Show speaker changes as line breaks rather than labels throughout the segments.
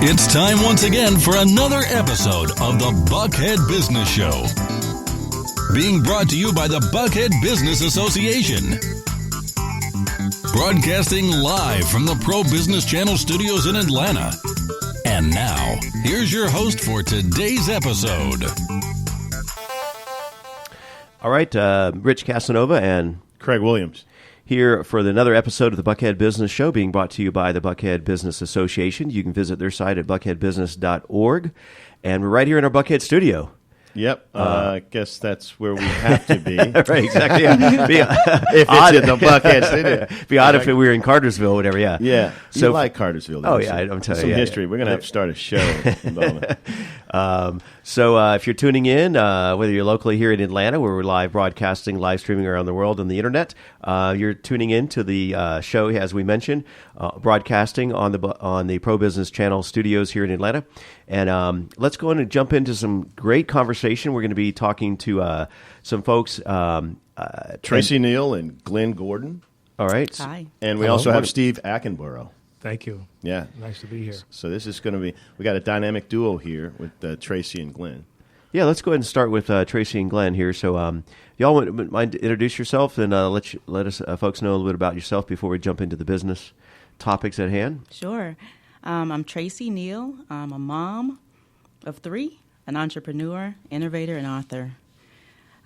It's time once again for another episode of the Buckhead Business Show. Being brought to you by the Buckhead-Business-Association. Broadcasting live from the Pro Business Channel studios in Atlanta. And now, here's your host for today's episode.
All right, Rich Casanova and
Craig Williams
here for another episode of the Buckhead Business Show, being brought to you by the Buckhead-Business-Association. You can visit their site at buckhead-business.org. And we're right here in our Buckhead studio.
Yep, I guess that's where we have to be.
Right, exactly. Yeah.
If it's in the Buckhead studio.
Be odd if we were in Cartersville, whatever, yeah.
Yeah,
so,
you like Cartersville.
Oh, yeah, I'm telling you.
Some history. We're going to have to start a show.
So if you're tuning in, whether you're locally here in Atlanta, where we're live broadcasting, live streaming around the world on the internet, you're tuning in to the show, as we mentioned, broadcasting on the Pro Business Channel studios here in Atlanta. And let's go in and jump into some great conversation. We're going to be talking to some folks.
Tracy Neal and Glenn Gordon.
All right.
Hi.
And we also have Steve-Akinboro.
Thank you.
Yeah.
Nice to be here.
So this is going to be, we got a dynamic duo here with Tracy and Glenn.
Yeah, let's go ahead and start with Tracy and Glenn here. So y'all wouldn't mind to introduce yourself and let us folks know a little bit about yourself before we jump into the business topics at hand.
Sure. I'm Tracy Neal. I'm a mom of 3, an entrepreneur, innovator, and author.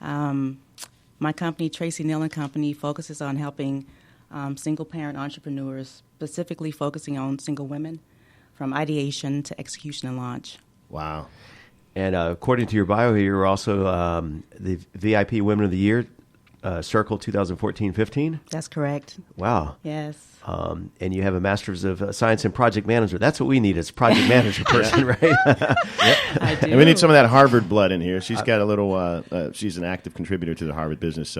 My company, Tracy Neal & Company, focuses on helping single-parent entrepreneurs, specifically focusing on single women, from ideation to execution and launch.
Wow.
And according to your bio here, you're also the VIP Women of the Year, Circle 2014-15?
That's correct.
Wow.
Yes.
And you have a Master's of Science in Project Management. That's what we need is a project manager person, right?
Yep.
I do.
And we need some of that Harvard blood in here. She's got a little, she's an active contributor to the Harvard Business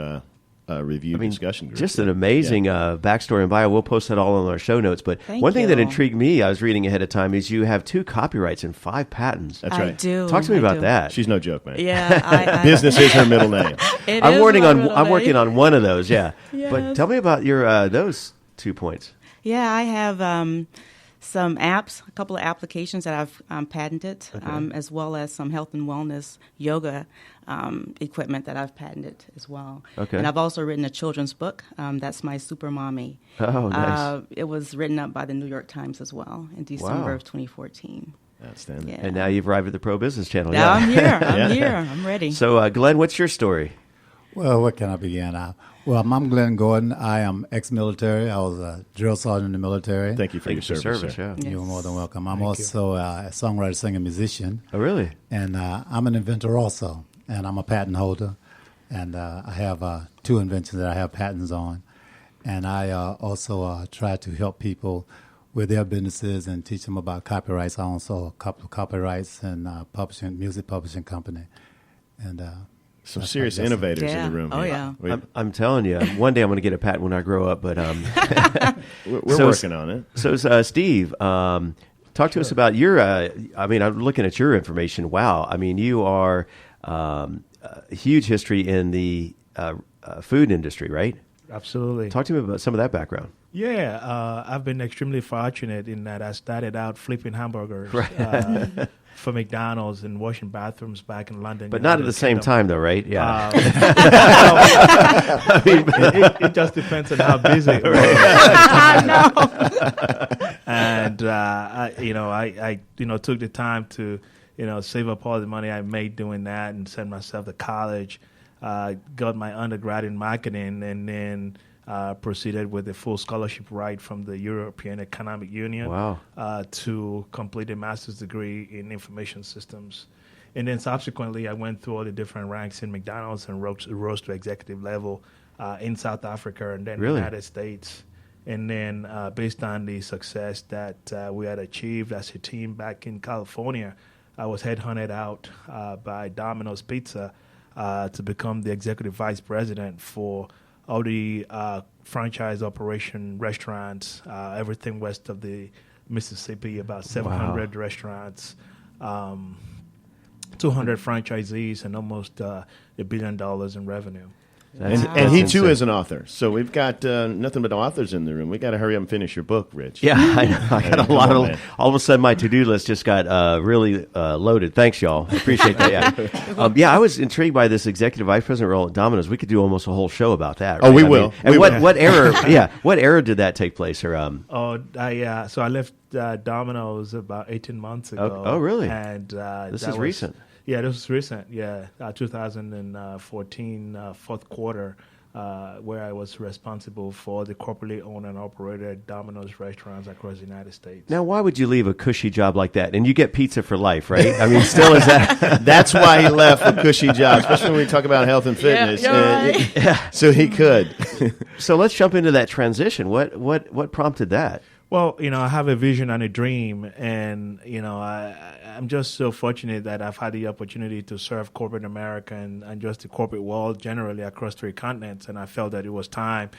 Review discussion group.
Just an amazing backstory and bio. We'll post that all on our show notes. But one thing that intrigued me, I was reading ahead of time, is you have 2 copyrights and 5 patents.
That's right.
I do.
Talk to me about that.
She's no joke, man.
Yeah.
Business is her middle name.
I'm working on one of those, yeah.
Yes.
But tell me about your those 2 points.
Yeah, I have some apps, a couple of applications that I've patented, as well as some health and wellness yoga equipment that I've patented as well.
Okay.
And I've also written a children's book. That's my Super Mommy.
Oh, nice.
It was written up by the New York Times as well in December of 2014.
Outstanding.
Yeah.
And now you've arrived at the Pro Business Channel.
Now
Yeah.
I'm here. I'm here. I'm ready.
So, Glenn, what's your story?
Well, what can I begin? I'm Glenn Gordon. I am ex-military. I was a drill sergeant in the military.
Thank you for your service.
Yeah.
Yes.
You're more than welcome. I'm also a songwriter, singer, musician.
Oh, really?
And I'm an inventor also. And I'm a patent holder. And I have 2 inventions that I have patents on. And I also try to help people with their businesses and teach them about copyrights. I also a couple of copyrights and music publishing company. And
Some serious innovators in the room.
Oh,
here.
yeah.
I'm telling you, one day I'm going to get a patent when I grow up. But
we're working on it.
So, Steve, talk to us about your. I'm looking at your information. Wow, I mean, you are a huge history in the food industry, right?
Absolutely.
Talk to me about some of that background.
Yeah, I've been extremely fortunate in that I started out flipping hamburgers for McDonald's and washing bathrooms back in London.
But not at the same time, though, right? Yeah.
It just depends on how busy it was. And I took the time to save up all the money I made doing that and send myself to college. Got my undergrad in marketing and then proceeded with a full scholarship right from the European Economic Union.
Wow.
To complete a master's degree in information systems. And then subsequently, I went through all the different ranks in McDonald's and rose to executive level in South Africa and then the United States. And then based on the success that we had achieved as a team back in California, I was headhunted out by Dominos Pizza to become the executive vice president for all the franchise operation restaurants, everything west of the Mississippi, about 700 restaurants, 200 franchisees, and almost $1 billion in revenue.
And he too is an author. So we've got nothing but authors in the room. We got to hurry up and finish your book, Rich.
Yeah, I know. I got a lot of. All of a sudden, my to-do list just got really loaded. Thanks, y'all. I appreciate that. Yeah, I was intrigued by this executive vice president role at Domino's. We could do almost a whole show about that. Right?
Oh, we will.
And what era? Yeah, what era did that take place? Or
So I left Domino's about 18 months ago.
Oh, really?
And
this is recent.
Yeah, this was recent. Yeah, 2014 fourth quarter, where I was responsible for the corporately owned and operated Domino's restaurants across the United States.
Now, why would you leave a cushy job like that? And you get pizza for life, right? I mean, still is that?
That's why he left a cushy job, especially when we talk about health and fitness.
Right.
So he could.
So let's jump into that transition. What prompted that?
Well, I have a vision and a dream, and I'm just so fortunate that I've had the opportunity to serve corporate America and just the corporate world generally across 3 continents, and I felt that it was time,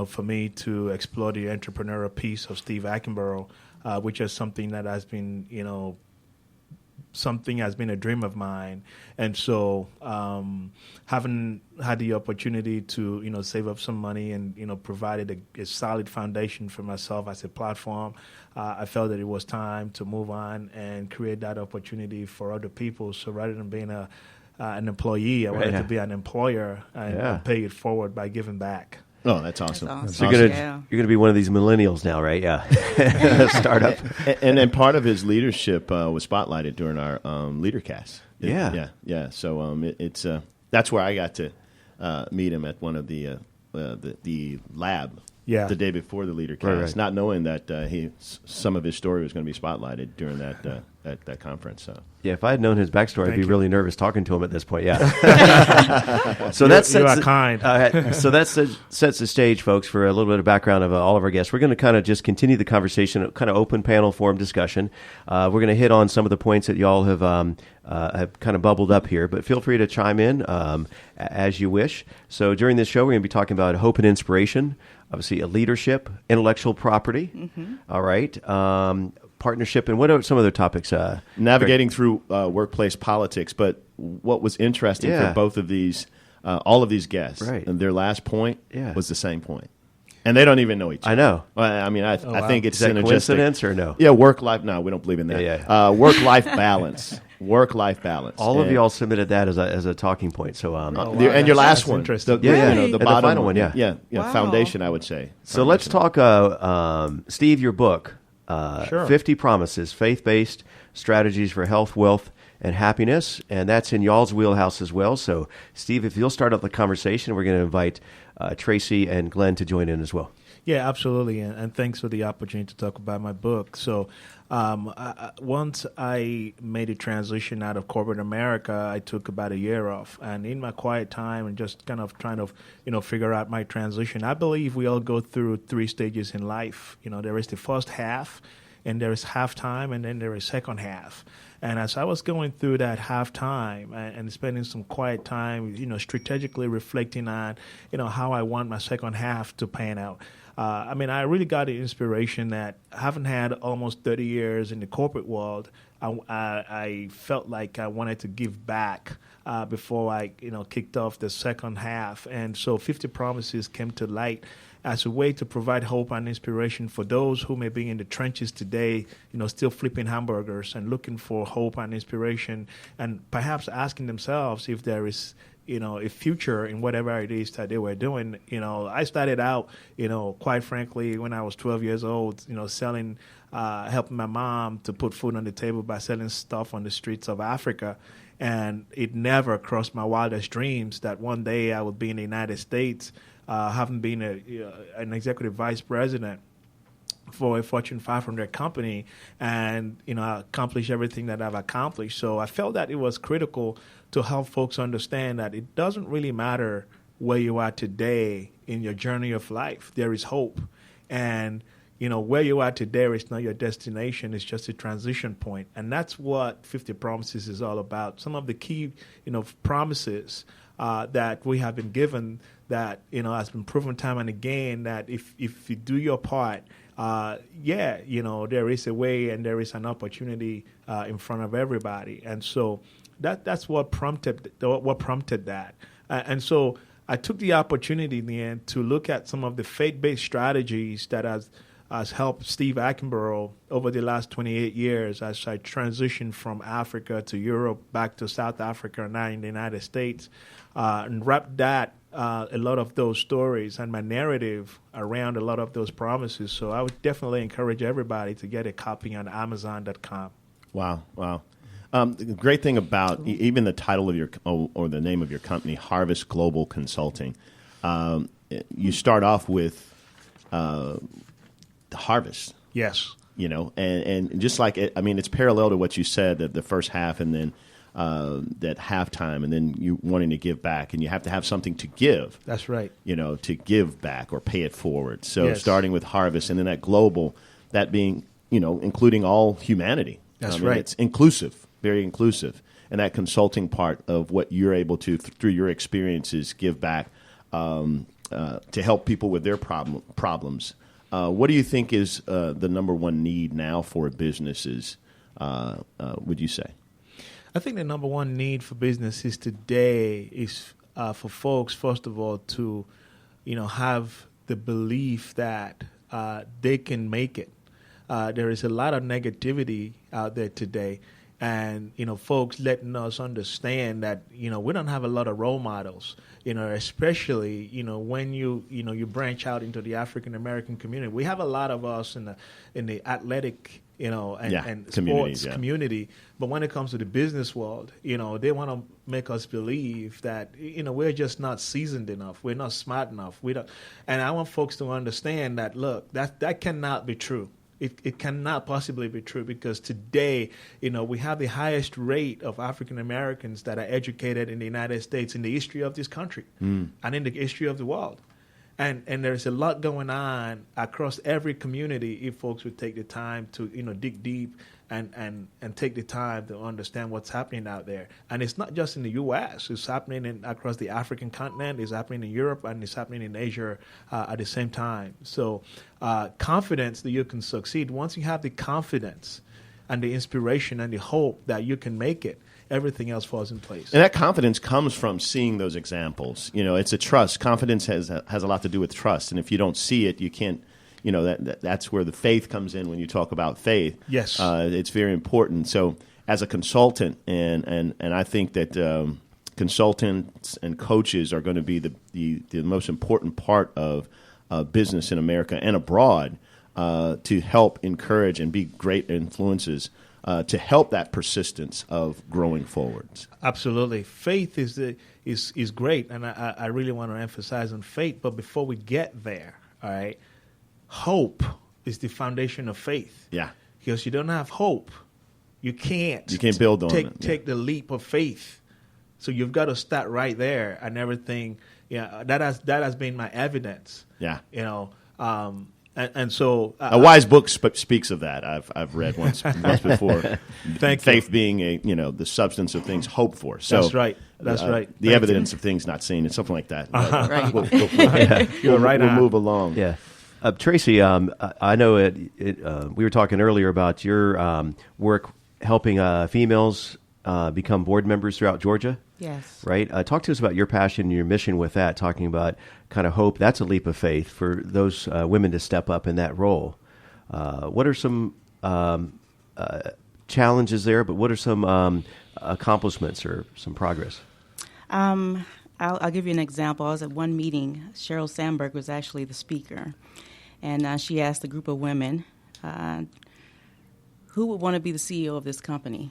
for me to explore the entrepreneurial piece of Steve Akinboro, which is something that has been, something has been a dream of mine. And so having had the opportunity to, save up some money and, provided a solid foundation for myself as a platform, I felt that it was time to move on and create that opportunity for other people. So rather than being an employee, I wanted to be an employer and pay it forward by giving back.
Oh, that's awesome.
So you're gonna be one of these millennials now, right? Yeah, startup.
And part of his leadership was spotlighted during our LeaderCast.
Yeah.
So it's that's where I got to meet him at one of the lab.
Yeah.
The day before the LeaderCast,
right.
Not knowing that some of his story was going to be spotlighted during that conference. So.
Yeah, if I had known his backstory, I'd be really nervous talking to him at this point. Yeah. So
you are kind.
So that sets the stage, folks, for a little bit of background of all of our guests. We're going to kind of just continue the conversation, kind of open panel forum discussion. We're going to hit on some of the points that y'all have kind of bubbled up here, but feel free to chime in as you wish. So during this show, we're going to be talking about hope and inspiration, obviously leadership, intellectual property, all right, partnership, and what are some other topics?
Navigating through workplace politics. But what was interesting for both of these, all of these guests, and their last point was the same point. And they don't even know each other.
I know.
I mean, I think it's
Is that
synergistic.
Coincidence or no?
Yeah, work-life. No, we don't believe in that. Work-life balance. Work-life balance.
All of y'all submitted that as a talking point. So,
and your last one,
interesting.
the
the
bottom
final one,
Wow.
foundation, I would say.
So let's talk, Steve, your book,
Sure.
50 Promises, Faith-Based Strategies for Health, Wealth, and Happiness, and that's in y'all's wheelhouse as well. So, Steve, if you'll start up the conversation, we're going to invite Tracy and Glenn to join in as well.
Yeah, absolutely, and thanks for the opportunity to talk about my book. So once I made a transition out of corporate America, I took about a year off. And in my quiet time and just kind of trying to, figure out my transition, I believe we all go through 3 stages in life. There is the first half, and there is halftime, and then there is second half. And as I was going through that halftime and spending some quiet time, strategically reflecting on, how I want my second half to pan out, I really got the inspiration that having had almost 30 years in the corporate world, I felt like I wanted to give back before I, kicked off the second half. And so 50 Promises came to light as a way to provide hope and inspiration for those who may be in the trenches today, still flipping hamburgers and looking for hope and inspiration, and perhaps asking themselves if there is a future in whatever it is that they were doing. I started out, quite frankly, when I was 12 years old, selling, helping my mom to put food on the table by selling stuff on the streets of Africa. And it never crossed my wildest dreams that one day I would be in the United States, having been an executive vice president for a Fortune 500 company and, accomplish everything that I've accomplished. So I felt that it was critical to help folks understand that it doesn't really matter where you are today in your journey of life. There is hope. And, where you are today is not your destination. It's just a transition point. And that's what 50 Promises is all about. Some of the key, promises that we have been given that, has been proven time and again that if you do your part, there is a way and there is an opportunity in front of everybody. And so that's what prompted that. And so I took the opportunity in the end to look at some of the faith-based strategies that has helped Steve Akinboro over the last 28 years as I transitioned from Africa to Europe, back to South Africa, and now in the United States, and wrapped that a lot of those stories and my narrative around a lot of those promises. So I would definitely encourage everybody to get a copy on Amazon.com.
Wow. The great thing about even the title of your or the name of your company, Harvest Global Consulting, you start off with the harvest.
Yes.
And just like it's parallel to what you said, that the first half and then that halftime, and then you wanting to give back, and you have to have something to give.
That's right.
To give back or pay it forward. So starting with harvest, and then that global, that being including all humanity.
That's right.
It's inclusive, very inclusive, and that consulting part of what you're able to through your experiences give back to help people with their problems. What do you think is the number one need now for businesses? Would you say?
I think the number one need for businesses today is for folks, first of all, to, have the belief that they can make it. There is a lot of negativity out there today, and folks letting us understand that we don't have a lot of role models. Especially when you branch out into the African American community. We have a lot of us in the athletic and sports community, but when it comes to the business world, they want to make us believe that we're just not seasoned enough, we're not smart enough, we don't. And I want folks to understand that that cannot be true. It cannot possibly be true, because today, we have the highest rate of African Americans that are educated in the United States in the history of this country and in the history of the world. And there's a lot going on across every community if folks would take the time to dig deep and take the time to understand what's happening out there. And it's not just in the U.S. It's happening across the African continent. It's happening in Europe, and it's happening in Asia at the same time. So confidence that you can succeed. Once you have the confidence and the inspiration and the hope that you can make it, everything else falls in place.
And that confidence comes from seeing those examples. It's a trust. Confidence has a lot to do with trust. And if you don't see it, you can't. That's where the faith comes in when you talk about faith.
Yes.
It's very important. So as a consultant, and I think that consultants and coaches are going to be the most important part of business in America and abroad to help encourage and be great influences to help that persistence of growing forward.
Absolutely. Faith is great, and I really want to emphasize on faith. But before we get there, all right, hope is the foundation of faith.
Yeah.
Because you don't have hope, you can't
build on it.
Take the leap of faith. So you've got to start right there, and everything. Yeah, that has been my evidence.
Yeah.
And so
a wise book speaks of that. I've read once before. Faith being the substance of things hoped for. So
that's right. That's right.
The evidence of things not seen. It's something like that.
Right. You're right.
We'll move along.
Yeah. Tracy, I know we were talking earlier about your work helping females become board members throughout Georgia.
Yes.
Right? Talk to us about your passion and your mission with that, talking about kind of hope. That's a leap of faith for those women to step up in that role. What are some challenges there, but what are some accomplishments or some progress?
I'll give you an example. I was at one meeting. Sheryl Sandberg was actually the speaker, and she asked a group of women, who would want to be the CEO of this company?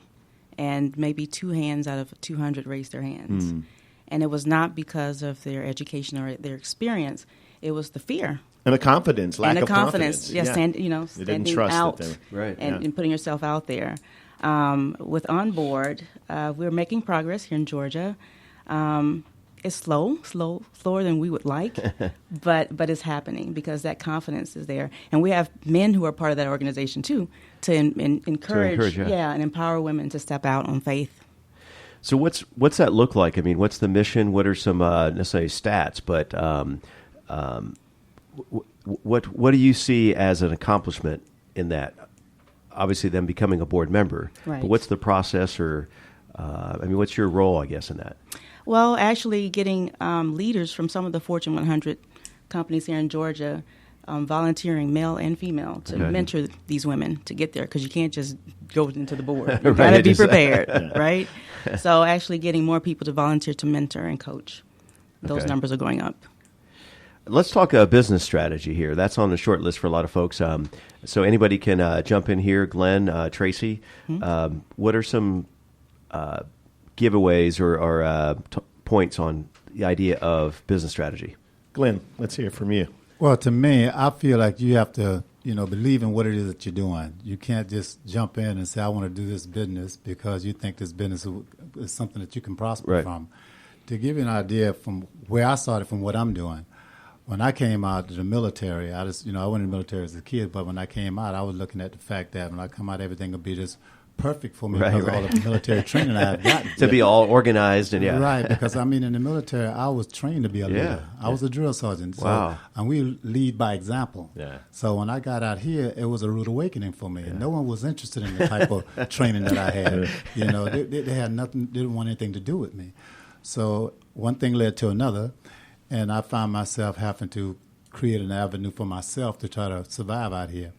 And maybe 2 hands out of 200 raised their hands. And it was not because of their education or their experience. It was the fear.
And the confidence, lack of confidence.
Yes, yeah. Standing out and putting yourself out there. With Onboard, we're making progress here in Georgia. It's slower than we would like, but it's happening because that confidence is there. And we have men who are part of that organization, too, to encourage and empower women to step out on faith.
So what's that look like? I mean, what's the mission? What are some necessarily stats? But what do you see as an accomplishment in that? Obviously, them becoming a board member.
Right.
But what's the process, or what's your role, I guess, in that?
Well, actually getting leaders from some of the Fortune 100 companies here in Georgia, volunteering, male and female, to mentor these women to get there, because you can't just go into the board. You got to be prepared, right? So actually getting more people to volunteer to mentor and coach. Those numbers are going up.
Let's talk business strategy here. That's on the short list for a lot of folks. So anybody can jump in here. Glenn, Tracy, what are some giveaways or points on the idea of business strategy?
Glenn, let's hear from you.
Well, to me, I feel like you have to, believe in what it is that you're doing. You can't just jump in and say, I want to do this business because you think this business is something that you can prosper from. To give you an idea from where I started from what I'm doing, when I came out of the military, I went in the military as a kid, but when I came out, I was looking at the fact that when I come out, everything will be just perfect for me because of all the military training I have gotten.
To be all organized and
Right, because in the military, I was trained to be a leader. I was a drill sergeant. So, and we lead by example. Yeah. So when I got out here, it was a rude awakening for me. No one was interested in the type of training that I had. They had nothing, didn't want anything to do with me. So one thing led to another, and I found myself having to create an avenue for myself to try to survive out here.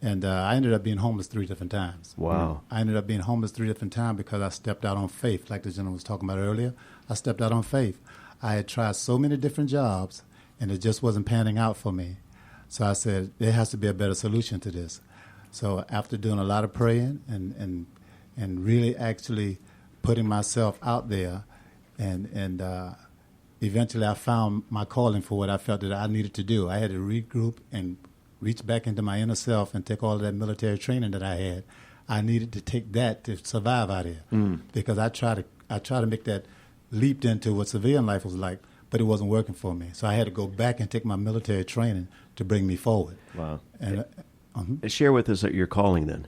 And I ended up being homeless 3 different times.
Wow.
I ended up being homeless 3 different times because I stepped out on faith, like the gentleman was talking about earlier. I stepped out on faith. I had tried so many different jobs, and it just wasn't panning out for me. So I said, there has to be a better solution to this. So after doing a lot of praying and really actually putting myself out there, and eventually I found my calling for what I felt that I needed to do. I had to regroup and reach back into my inner self and take all of that military training that I had. I needed to take that to survive out here because I try to make that leap into what civilian life was like, but it wasn't working for me. So I had to go back and take my military training to bring me forward.
Wow. And share with us your calling then.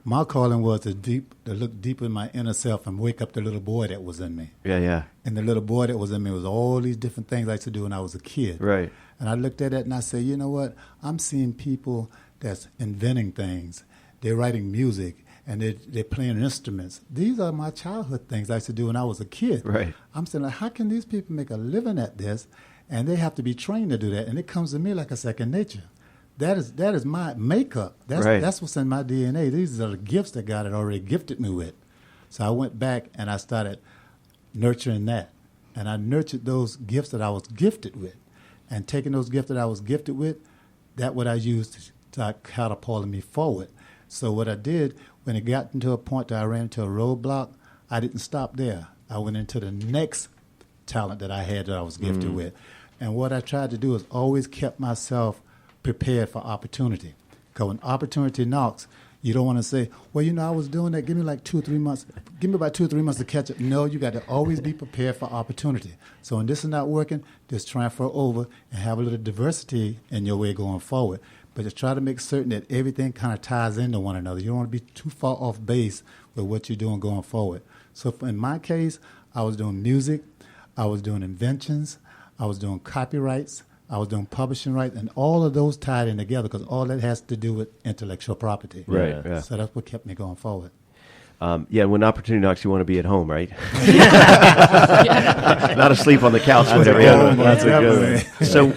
My calling was to look deep in my inner self and wake up the little boy that was in me.
Yeah.
And the little boy that was in me was all these different things I used to do when I was a kid.
Right.
And I looked at it and I said, you know what? I'm seeing people that's inventing things. They're writing music and they're playing instruments. These are my childhood things I used to do when I was a kid.
Right.
I'm saying, like, how can these people make a living at this? And they have to be trained to do that. And it comes to me like a second nature. That is my makeup. That's what's in my DNA. These are the gifts that God had already gifted me with. So I went back and I started nurturing that. And I nurtured those gifts that I was gifted with. And taking those gifts that I was gifted with, that's what I used to catapult me forward. So what I did, when it got into a point that I ran into a roadblock, I didn't stop there. I went into the next talent that I had that I was gifted with. And what I tried to do is always kept myself prepared for opportunity. Because when opportunity knocks, you don't want to say, well, I was doing that. Give me like 2 or 3 months. Give me about 2 or 3 months to catch up. No, you got to always be prepared for opportunity. So when this is not working, just transfer over and have a little diversity in your way going forward. But just try to make certain that everything kind of ties into one another. You don't want to be too far off base with what you're doing going forward. So in my case, I was doing music. I was doing inventions. I was doing copyrights. I was doing publishing rights, and all of those tied in together because all that has to do with intellectual property.
Right. Yeah.
So that's what kept me going forward.
When opportunity knocks, you want to be at home, right? Not asleep on the couch.
That's a good one.
So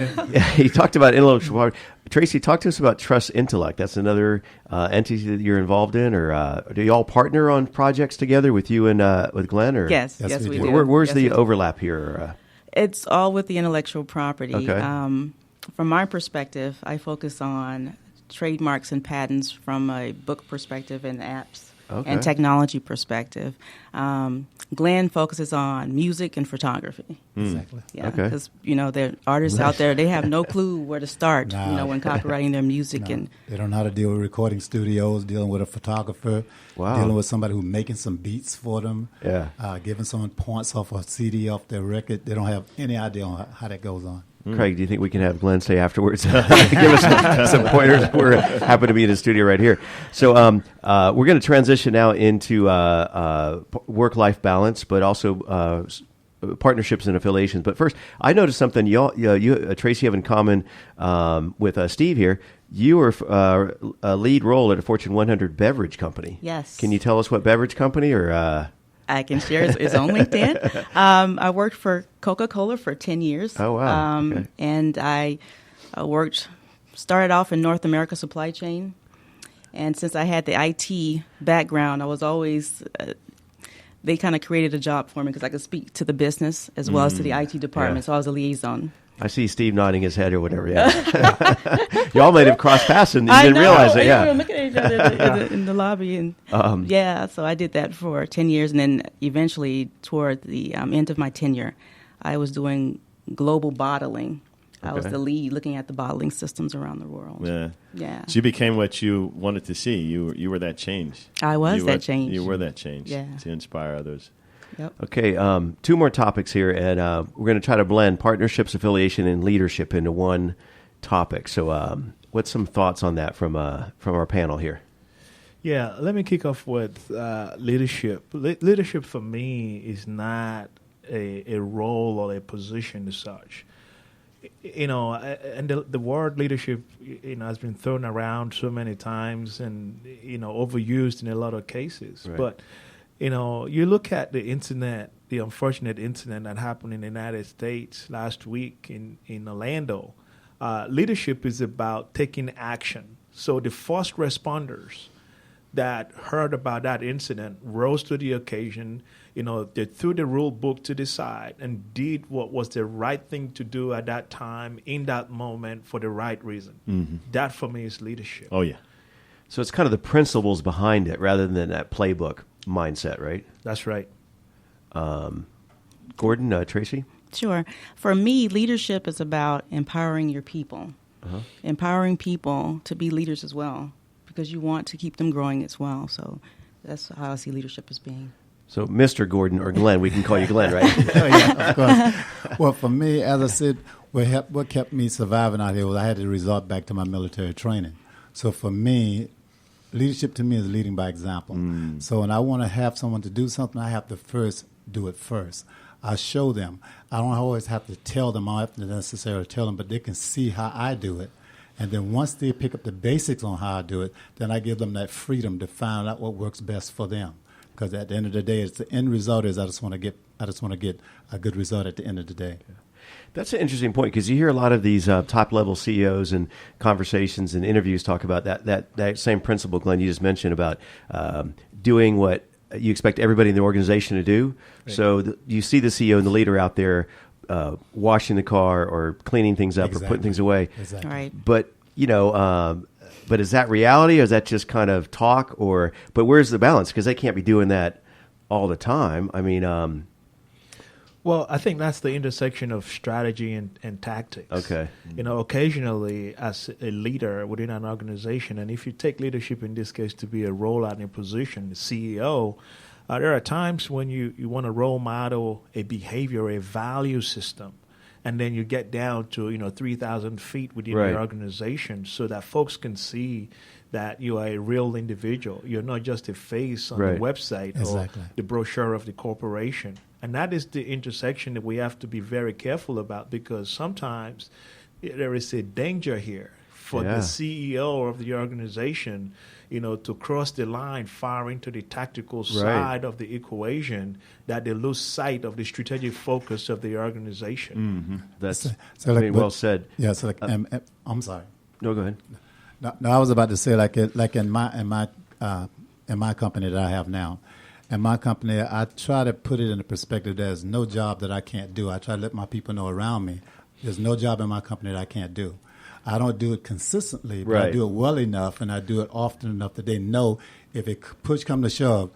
he talked about intellectual property. Tracy, talk to us about Trust Intellect. That's another entity that you're involved in, or do you all partner on projects together with you and with Glenn? Or?
Yes, we do.
Where's the overlap here?
It's all with the intellectual property.
Okay.
From my perspective, I focus on trademarks and patents from a book perspective and apps and technology perspective. Glenn focuses on music and photography.
Exactly.
Yeah, because there are artists out there, they have no clue where to start. When copywriting their music and
they don't know how to deal with recording studios, dealing with a photographer, dealing with somebody who's making some beats for them, giving someone points off a CD off their record. They don't have any idea on how that goes on.
Craig, do you think we can have Glenn stay afterwards? Give us some pointers. We're happy to be in the studio right here. So we're going to transition now into work-life balance, but also partnerships and affiliations. But first, I noticed something you Tracy, have in common with Steve here. You were a lead role at a Fortune 100 beverage company.
Yes.
Can you tell us what beverage company or?
I can share. It's on LinkedIn. I worked for Coca-Cola for 10 years.
Oh, wow. Okay.
And I started off in North America supply chain. And since I had the IT background, I was always, they kind of created a job for me because I could speak to the business as well as to the IT department. So I was a liaison.
I see Steve nodding his head or whatever. Yeah. You all might have crossed paths and you didn't realize it. Yeah.
We were looking at each other in the lobby. And so I did that for 10 years. And then eventually, toward the end of my tenure, I was doing global bottling. Okay. I was the lead looking at the bottling systems around the world. Yeah.
So you became what you wanted to see. You were that change.
I was that change.
You were that change
to
inspire others.
Yep.
Okay, two more topics here, and we're going to try to blend partnerships, affiliation, and leadership into one topic. So what's some thoughts on that from our panel here?
Yeah, let me kick off with leadership. Leadership for me is not a role or a position as such. And the word leadership, has been thrown around so many times and, overused in a lot of cases. Right. But, you look at the incident, the unfortunate incident that happened in the United States last week in Orlando. Leadership is about taking action. So the first responders that heard about that incident rose to the occasion. They threw the rule book to the side and did what was the right thing to do at that time, in that moment, for the right reason. Mm-hmm. That, for me, is leadership.
Oh, yeah.
So it's kind of the principles behind it rather than that playbook mindset, right?
That's right.
Gordon, Tracy?
Sure. For me, leadership is about empowering your people. Empowering people to be leaders as well, because you want to keep them growing as well. So that's how I see leadership as being.
So, Mr. Gordon, or Glenn, we can call you Glenn, right?
Yeah, of course. Well, for me, as I said, what kept me surviving out here was I had to resort back to my military training. So for me, leadership to me is leading by example. So when I want to have someone to do something, I have to first do it first. I show them. I don't always have to tell them. I don't have to necessarily tell them, but they can see how I do it. And then once they pick up the basics on how I do it, then I give them that freedom to find out what works best for them. Because at the end of the day, it's the end result is I just want to get a good result at the end of the day.
Yeah. That's an interesting point, because you hear a lot of these top level CEOs and conversations and interviews talk about that same principle, Glenn, you just mentioned about doing what you expect everybody in the organization to do. Right. So you see the CEO and the leader out there washing the car or cleaning things up or putting things away.
Exactly. Right.
But but is that reality, or is that just kind of talk? But where's the balance? Because they can't be doing that all the time. I mean,
well, I think that's the intersection of strategy and tactics.
Okay.
Occasionally as a leader within an organization, and if you take leadership in this case to be a role out in a position, the CEO, there are times when you want to role model a behavior, a value system, and then you get down to 3,000 feet within your organization so that folks can see that you are a real individual. You're not just a face on the website or the brochure of the corporation. And that is the intersection that we have to be very careful about, because sometimes there is a danger here for the CEO of the organization, to cross the line far into the tactical side of the equation, that they lose sight of the strategic focus of the organization.
Mm-hmm. That's well said.
Yeah. So I'm sorry.
No, go ahead.
No, I was about to say like in my company that I have now. In my company, I try to put it in the perspective there's no job that I can't do. I try to let my people know around me there's no job in my company that I can't do. I don't do it consistently, but I do it well enough, and I do it often enough that they know if it push come to shove,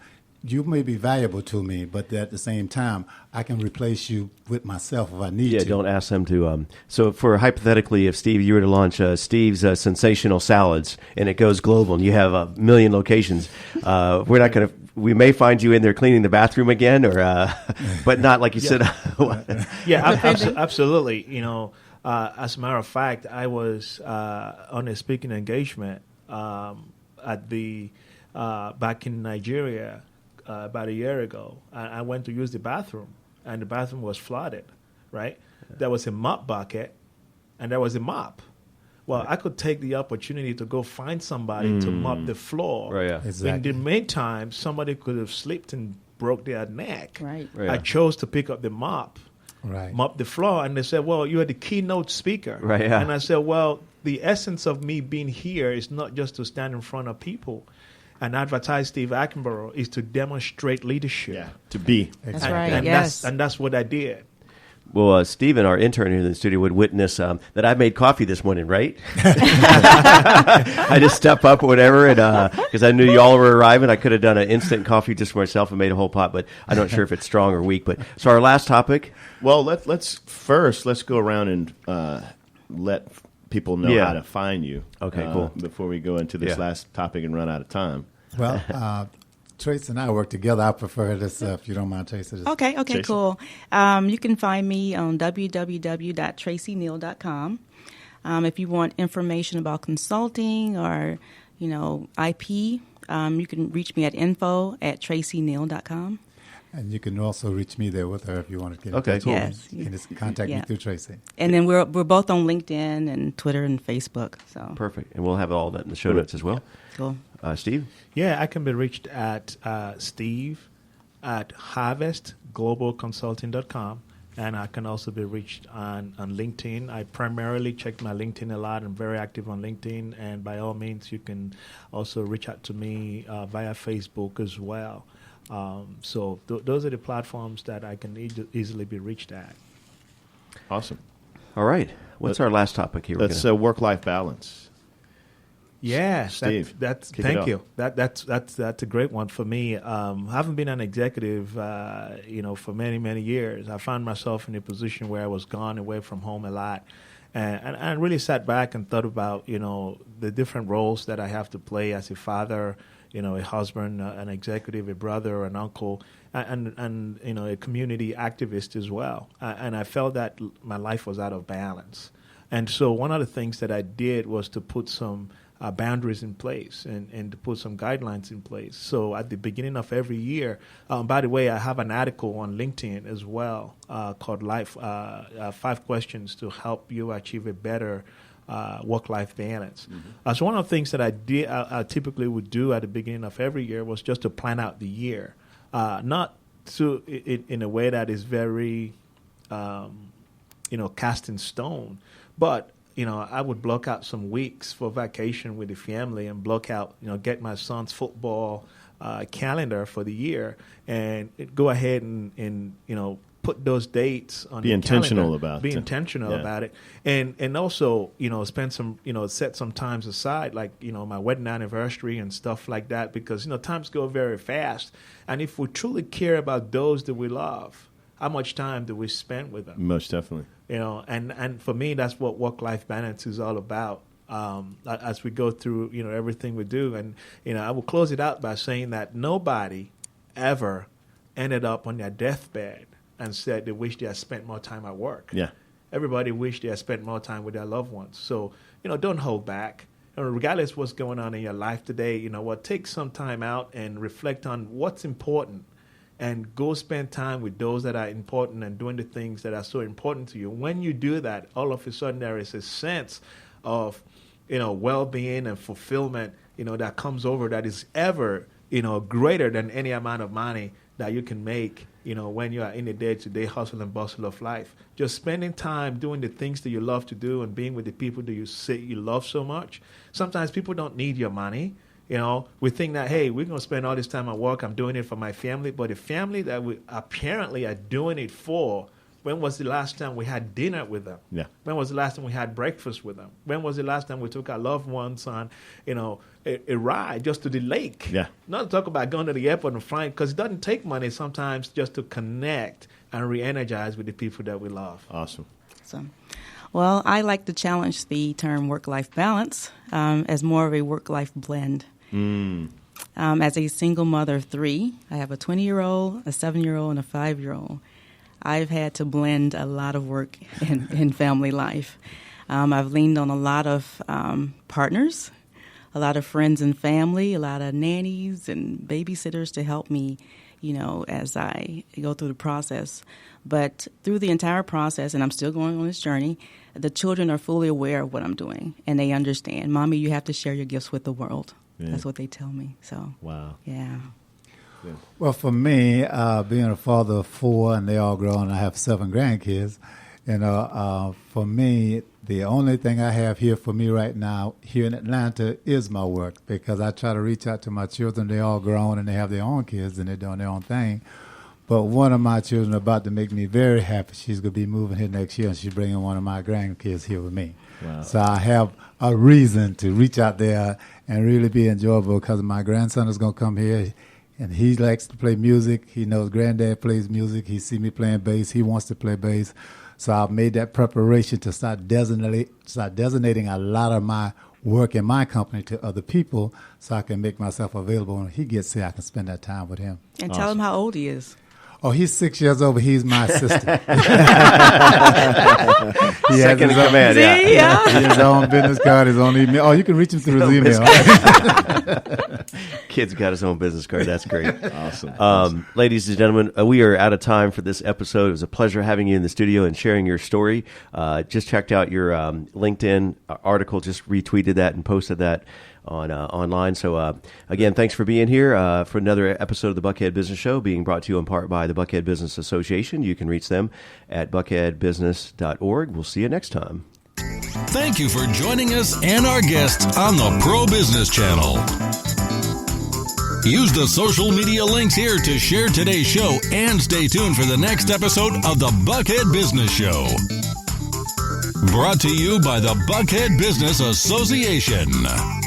you may be valuable to me, but at the same time, I can replace you with myself if I need to.
Yeah, don't ask them to. So for hypothetically, if Steve, you were to launch Steve's Sensational Salads, and it goes global, and you have 1 million locations, we're not going to. We may find you in there cleaning the bathroom again, or but not like you said.
Absolutely. As a matter of fact, I was on a speaking engagement at the back in Nigeria about a year ago. I went to use the bathroom, and the bathroom was flooded. Right, there was a mop bucket, and there was a mop. Well, I could take the opportunity to go find somebody to mop the floor.
Right, yeah.
Exactly.
In the meantime, somebody could have slipped and broke their neck.
Right.
I chose to pick up the mop the floor, and they said, well, you're the keynote speaker.
Right, yeah.
And I said, well, the essence of me being here is not just to stand in front of people and advertise Steve Akinboro, is to demonstrate leadership.
Yeah, to be.
That's right, yes.
That's what I did.
Well, Stephen, our intern here in the studio, would witness that I made coffee this morning, right? I just step up or whatever, and because I knew y'all were arriving, I could have done an instant coffee just for myself and made a whole pot, but I'm not sure if it's strong or weak. But so our last topic.
Well, let's go around and let people know how to find you.
Okay, cool.
Before we go into this last topic and run out of time.
Well, Tracy and I work together. I prefer this, if you don't mind, Tracy.
Okay,
Tracy.
cool. You can find me on www.tracyneal.com. If you want information about consulting or, IP, you can reach me at info@tracyneal.com.
And you can also reach me there with her if you want to get in
Okay,
touch.
cool.
Yes.
You can just contact me through Tracy.
And then we're both on LinkedIn and Twitter and Facebook. So
Perfect. And we'll have all that in the show notes as well.
cool.
Steve?
Yeah, I can be reached at steve@harvestglobalconsulting.com. And I can also be reached on LinkedIn. I primarily check my LinkedIn a lot. I'm very active on LinkedIn. And by all means, you can also reach out to me via Facebook as well. So those are the platforms that I can easily be reached at.
Awesome.
All
right. What's our last topic here?
Let's work-life balance.
Yeah,
Steve,
thank you. That's a great one for me. I haven't been an executive, for many years. I found myself in a position where I was gone away from home a lot, and I really sat back and thought about the different roles that I have to play as a father, a husband, an executive, a brother, an uncle, and a community activist as well. And I felt that my life was out of balance, and so one of the things that I did was to put some boundaries in place and to put some guidelines in place. So at the beginning of every year, by the way, I have an article on LinkedIn as well called 5 Questions to Help You Achieve a Better Work-Life Balance. So one of the things that I typically would do at the beginning of every year was just to plan out the year, not in a way that is very, cast in stone, but I would block out some weeks for vacation with the family and block out, get my son's football calendar for the year and go ahead and put those dates on the
intentional
calendar.
about
Be intentional about it. And also, spend some, set some times aside, like, my wedding anniversary and stuff like that, because, times go very fast. And if we truly care about those that we love, how much time do we spend with them?
Most definitely.
And for me, that's what work-life balance is all about. As we go through, everything we do, and I will close it out by saying that nobody ever ended up on their deathbed and said they wish they had spent more time at work.
Yeah,
everybody wished they had spent more time with their loved ones. So don't hold back. Regardless of what's going on in your life today, take some time out and reflect on what's important. And go spend time with those that are important and doing the things that are so important to you. When you do that, all of a sudden there is a sense of, well-being and fulfillment, that comes over that is ever, greater than any amount of money that you can make, when you are in the day-to-day hustle and bustle of life. Just spending time doing the things that you love to do and being with the people that you say you love so much. Sometimes people don't need your money. We think that, hey, we're going to spend all this time at work. I'm doing it for my family. But the family that we apparently are doing it for, when was the last time we had dinner with them?
Yeah.
When was the last time we had breakfast with them? When was the last time we took our loved ones on, a ride just to the lake?
Yeah.
Not to talk about going to the airport and flying, because it doesn't take money sometimes just to connect and re-energize with the people that we love.
Awesome.
Well, I like to challenge the term work-life balance as more of a work-life blend. As a single mother of 3, I have a 20-year-old, a 7-year-old, and a 5-year-old. I've had to blend a lot of work in family life. I've leaned on a lot of partners, a lot of friends and family, a lot of nannies and babysitters to help me, as I go through the process. But through the entire process, and I'm still going on this journey, the children are fully aware of what I'm doing, and they understand. Mommy, you have to share your gifts with the world. Yeah. That's what they tell me. So,
wow.
Yeah.
Well, for me, being a father of 4 and they all grown, I have 7 grandkids. For me, the only thing I have here for me right now here in Atlanta is my work, because I try to reach out to my children. They all grown and they have their own kids and they're doing their own thing. But one of my children is about to make me very happy. She's going to be moving here next year, and she's bringing one of my grandkids here with me.
Wow.
So I have a reason to reach out there and really be enjoyable, because my grandson is going to come here, and he likes to play music. He knows granddad plays music. He see me playing bass. He wants to play bass. So I've made that preparation to start designating a lot of my work in my company to other people, so I can make myself available. When he gets here, I can spend that time with him.
And tell him how old he is.
Oh, he's 6 years old, but he's my assistant.
Second in command, yeah.
He has his own business card, his own email. Oh, you can reach him through his email.
Kid's got his own business card. That's great.
Awesome.
Ladies and gentlemen, we are out of time for this episode. It was a pleasure having you in the studio and sharing your story. Just checked out your LinkedIn article, just retweeted that and posted that on online. So again, thanks for being here for another episode of the Buckhead Business Show, being brought to you in part by the Buckhead-Business-Association. You can reach them at buckhead-business.org. We'll see you next time.
Thank you for joining us and our guests on the Pro Business Channel. Use the social media links here to share today's show and stay tuned for the next episode of the Buckhead Business Show. Brought to you by the Buckhead-Business-Association.